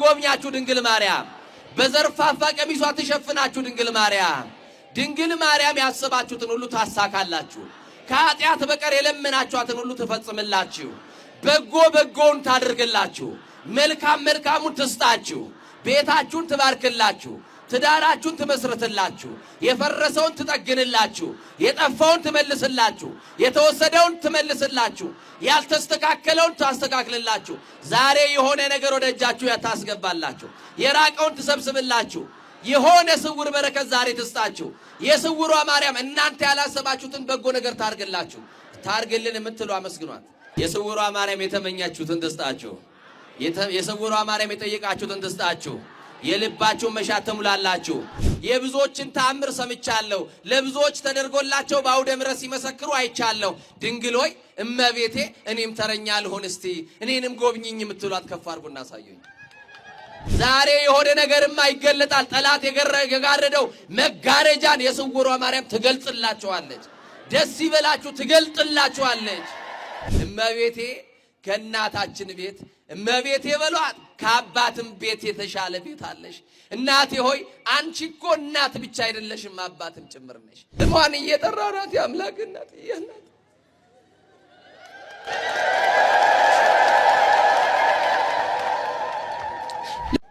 ጎብኛችሁ ድንግል ማርያም በዘርፋፋ ቀሚሷ ተሸፍናችሁ ድንግል ማርያም ያሰባችሁትን ሁሉ ታሳካላችሁ። ከኃጢአት በቀር የለመናችኋትን ሁሉ ትፈጽምላችሁ። በጎውን ታደርግላችሁ። መልካሙን ትስጣችሁ። ቤታችሁን ትባርክላችሁ። ትዳራችሁን ትመስርትላችሁ። የፈረሰውን ትጠግንላችሁ። የጠፋውን ትመልስላችሁ። የተወሰደውን ትመልስላችሁ። ያልተስተካከለውን ታስተካክልላችሁ። ዛሬ የሆነ ነገር ወደ እጃችሁ ታስገባላችሁ። የራቀውን ትሰብስብላችሁ። የሆነ ስውር በረከት ዛሬ ትስጣችሁ። የስውሯ ማርያም እናንተ ያላሰባችሁትን በጎ ነገር ታርግላችሁ። ታርግልን የምትሉ አመስግኗት። የስውሯ ማርያም የተመኛችሁትን ትስጣችሁ። የስውሯ ማርያም የጠየቃችሁትን ትስጣችሁ። የልባችሁን መሻት ትሙላላችሁ። የብዙዎችን ተአምር ሰምቻለሁ። ለብዙዎች ተደርጎላቸው በአውደ ምሕረት ሲመሰክሩ አይቻለሁ። ድንግል ሆይ እመቤቴ እኔም ተረኛ ልሆን እስቲ እኔንም ጎብኝኝ የምትሏት ከፍ አድርጉና አሳዩኝ። ዛሬ የሆነ ነገርማ ይገለጣል። ጠላት የጋረደው መጋረጃን የስውሯ ማርያም ትገልጽላችኋለች። ደስ ይበላችሁ፣ ትገልጥላችኋለች። እመቤቴ ከእናታችን ቤት እመቤቴ በሏት። ከአባትም ቤት የተሻለ ቤት አለሽ። እናቴ ሆይ አንቺ እኮ እናት ብቻ አይደለሽም አባትም ጭምር ነሽ። ስሟን እየጠራናት የአምላክ እናት እያልናት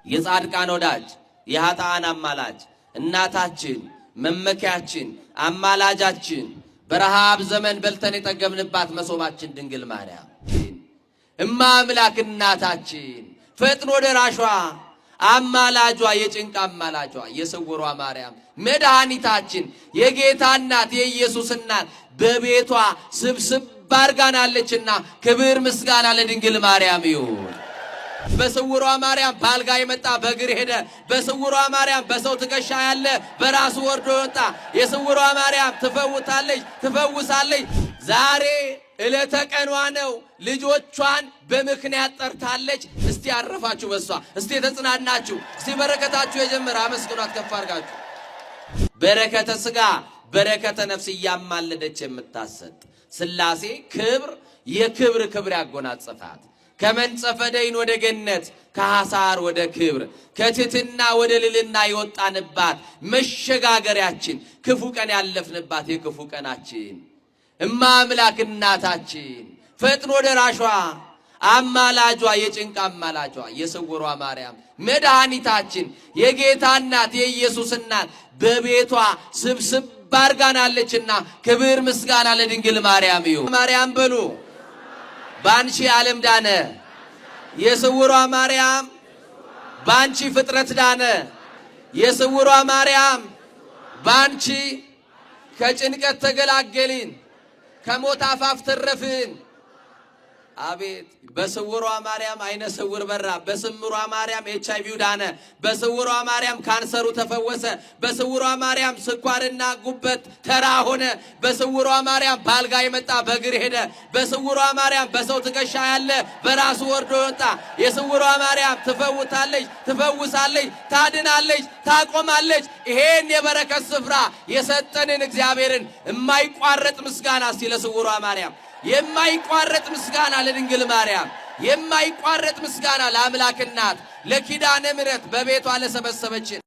የጻድቃን ወዳጅ የኃጥአን አማላጅ እናታችን መመኪያችን አማላጃችን በረሃብ ዘመን በልተን የጠገብንባት መሶባችን ድንግል ማርያም እማ አምላክ እናታችን ፈጥኖ ደራሿ አማላጇ የጭንቅ አማላጇ የስውሯ ማርያም መድኃኒታችን የጌታ እናት የኢየሱስ እናት በቤቷ ስብስብ ባርጋናለችና ክብር ምስጋና ለድንግል ማርያም ይሁን። በስውሯ ማርያም ባልጋ የመጣ በእግር ሄደ። በስውሯ ማርያም በሰው ትከሻ ያለ በራሱ ወርዶ ወጣ። የስውሯ ማርያም ትፈውሳለች። ዛሬ ዕለተ ቀኗ ነው። ልጆቿን በምክንያት ጠርታለች። እስቲ ያረፋችሁ በሷ፣ እስቲ የተጽናናችሁ፣ እስቲ በረከታችሁ የጀመረ አመስግኗት ከፍ አድርጋችሁ። በረከተ ሥጋ በረከተ ነፍስ እያማለደች የምታሰጥ ሥላሴ የክብር ክብር ያጎናጸፋት ከመንጸፈ ደይን ወደ ገነት ከሐሳር ወደ ክብር ከትሕትና ወደ ልልና የወጣንባት መሸጋገሪያችን ክፉ ቀን ያለፍንባት የክፉ ቀናችን እማ አምላክ እናታችን ፈጥኖ ደራሿ አማላጇ የጭንቅ አማላጇ የስውሯ ማርያም መድኃኒታችን የጌታ እናት የኢየሱስ እናት በቤቷ ስብስብ ባርጋናለችና ክብር ምስጋና ለድንግል ማርያም ይሁን። ማርያም በሉ ባንቺ ዓለም ዳነ። የስውሯ ማርያም ባንቺ ፍጥረት ዳነ። የስውሯ ማርያም ባንቺ ከጭንቀት ተገላገልን፣ ከሞት አፋፍ ተረፍን። አቤት በስውሯ ማርያም አይነ ስውር በራ። በስውሯ ማርያም ኤችአይቪው ዳነ። በስውሯ ማርያም ካንሰሩ ተፈወሰ። በስውሯ ማርያም ስኳርና ጉበት ተራ ሆነ። በስውሯ ማርያም ባልጋ የመጣ በእግር ሄደ። በስውሯ ማርያም በሰው ትከሻ ያለ በራሱ ወርዶ ወጣ። የስውሯ ማርያም ትፈውሳለች፣ ታድናለች፣ ታቆማለች። ይሄን የበረከት ስፍራ የሰጠንን እግዚአብሔርን የማይቋረጥ ምስጋና እስቲ ለስውሯ ማርያም የማይቋረጥ ምስጋና ለድንግል ማርያም የማይቋረጥ ምስጋና ለአምላክ እናት ለኪዳነ ምሕረት በቤቷ ለሰበሰበችን